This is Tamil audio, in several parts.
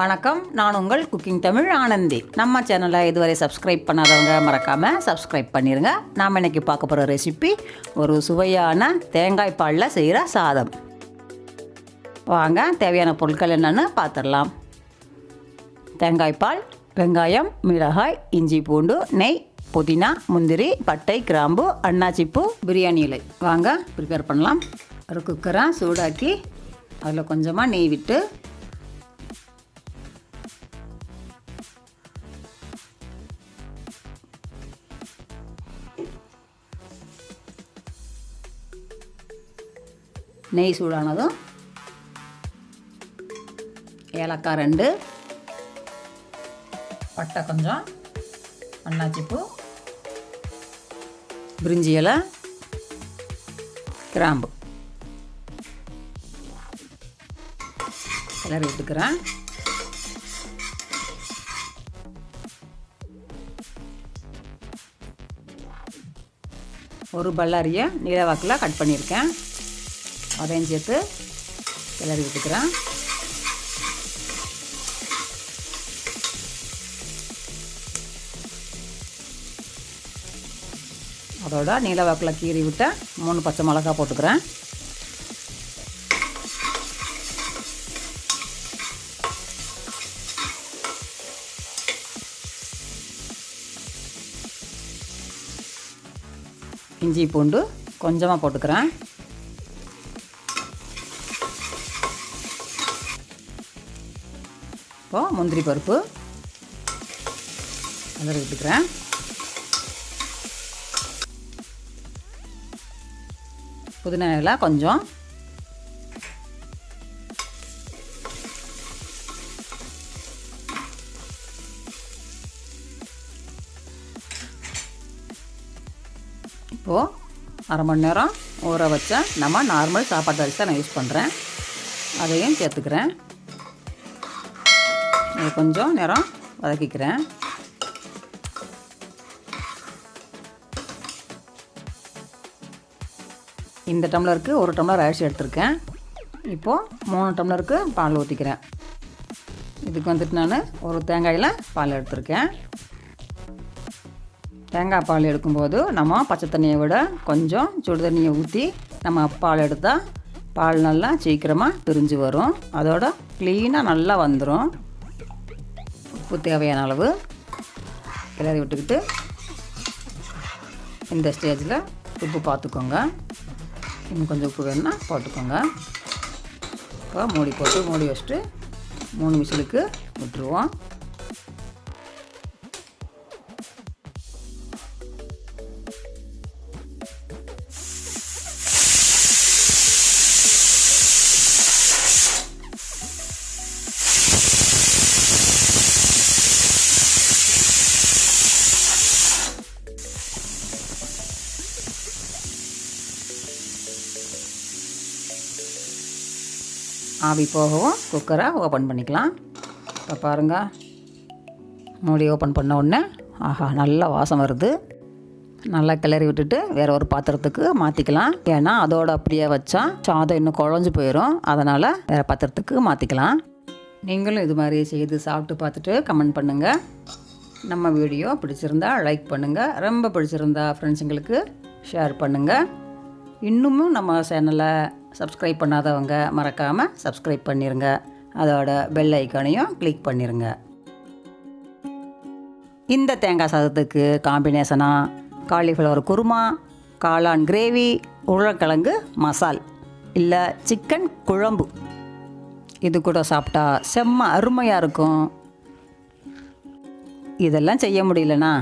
வணக்கம், நான் உங்கள் குக்கிங் தமிழ் ஆனந்தி. நம்ம சேனலை இதுவரை சப்ஸ்கிரைப் பண்ணாதவங்க மறக்காமல் சப்ஸ்கிரைப் பண்ணிடுங்க. நாம் இன்றைக்கி பார்க்க போகிற ரெசிபி ஒரு சுவையான தேங்காய் பாலில் செய்கிற சாதம். வாங்க, தேவையான பொருட்கள் என்னென்னு பார்த்துடலாம். தேங்காய் பால், வெங்காயம், மிளகாய், இஞ்சி பூண்டு, நெய், புதினா, முந்திரி, பட்டை, கிராம்பு, அன்னாச்சிப்பூ, பிரியாணி இலை. வாங்க ப்ரிப்பேர் பண்ணலாம். ஒரு குக்கரை சூடாக்கி அதில் கொஞ்சமாக நெய் விட்டு நெய் சூடானதும் ஏலக்காய் 2, பட்டை கொஞ்சம், அன்னாச்சிப்பூ, பிரிஞ்சி இலை, கிராம்பு கிளறி விட்டுக்கிறேன். ஒரு பல்லாரியை நீளவாக்கில் கட் பண்ணியிருக்கேன், அதையும் சேர்த்து கிளறி விட்டுக்கிறேன். அதோட நீளவாக்கில் கீறி விட்ட 3 பச்சை மிளகா போட்டுக்கிறேன். இஞ்சி பூண்டு கொஞ்சமாக போட்டுக்கிறேன். இப்போது முந்திரி பருப்பு அதில் விட்டுக்கிறேன். புதினா இலை கொஞ்சம், இப்போது அரை மணி நேரம் ஊற வச்ச நம்ம நார்மல் சாப்பாட்டு அரிசி தான் நான் யூஸ் பண்ணுறேன், அதையும் சேர்த்துக்கிறேன். இது கொஞ்சம் நேரம் வதக்கிக்கிறேன். இந்த டம்ளருக்கு 1 டம்ளர் அரிசி எடுத்திருக்கேன். இப்போது 3 டம்ளருக்கு பால் ஊற்றிக்கிறேன். இதுக்கு வந்துட்டு நான் ஒரு தேங்காயில் பால் எடுத்திருக்கேன். தேங்காய் பால் எடுக்கும்போது நம்ம பச்சை தண்ணியை விட கொஞ்சம் சுடு தண்ணியை ஊற்றி நம்ம பால் எடுத்தால் பால் நல்லா சீக்கிரமாக பிரிஞ்சு வரும். அதோட க்ளீனாக நல்லா வந்துடும். உப்பு தேவையான அளவு கிளறி விட்டுக்கிட்டு இந்த ஸ்டேஜில் உப்பு பார்த்துக்கோங்க. இன்னும் கொஞ்சம் உப்பு வேணுன்னா போட்டுக்கோங்க. இப்போ மூடி வச்சுட்டு 3 விசிலுக்கு விட்டுருவோம். ஆவி போகவும் குக்கரை ஓப்பன் பண்ணிக்கலாம். இப்போ பாருங்கள், மூடி ஓப்பன் பண்ண உடனே ஆஹா நல்லா வாசம் வருது. நல்லா கிளறி விட்டுட்டு வேறு ஒரு பாத்திரத்துக்கு மாற்றிக்கலாம். ஏன்னா அதோடு அப்படியே வச்சா சாதம் இன்னும் குழஞ்சி போயிடும். அதனால் வேறு பாத்திரத்துக்கு மாற்றிக்கலாம். நீங்களும் இது மாதிரி செய்து சாப்பிட்டு பார்த்துட்டு கமெண்ட் பண்ணுங்கள். நம்ம வீடியோ பிடிச்சிருந்தா லைக் பண்ணுங்கள். ரொம்ப பிடிச்சிருந்தா ஃப்ரெண்ட்ஸுங்களுக்கு ஷேர் பண்ணுங்கள். இன்னமும் நம்ம சேனலை சப்ஸ்கிரைப் பண்ணாதவங்க மறக்காமல் சப்ஸ்கிரைப் பண்ணிடுங்க. அதோட பெல் ஐக்கானையும் கிளிக் பண்ணிடுங்க. இந்த தேங்காய் சாதத்துக்கு காம்பினேஷனாக காலிஃப்ளவர் குருமா, காளான் கிரேவி, உருளைக்கிழங்கு மசால் இல்லை சிக்கன் குழம்பு இது கூட சாப்பிட்டா செம்ம அருமையாக இருக்கும். இதெல்லாம் செய்ய முடியலனா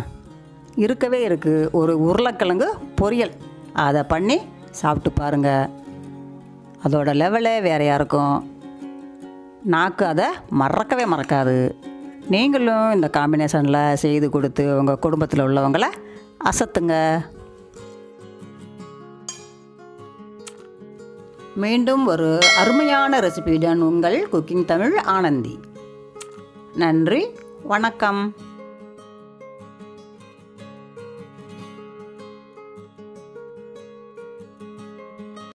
இருக்கவே இருக்குது ஒரு உருளைக்கிழங்கு பொரியல், அதை பண்ணி சாப்பிட்டு பாருங்கள். அதோட லெவலே வேறையாக இருக்கும். நாக்கு அதை மறக்கவே மறக்காது. நீங்களும் இந்த காம்பினேஷனில் செய்து கொடுத்து உங்கள் குடும்பத்தில் உள்ளவங்களை அசத்துங்க. மீண்டும் ஒரு அருமையான ரெசிபியுடன் உங்கள் குக்கிங் தமிழ் ஆனந்தி. நன்றி, வணக்கம்.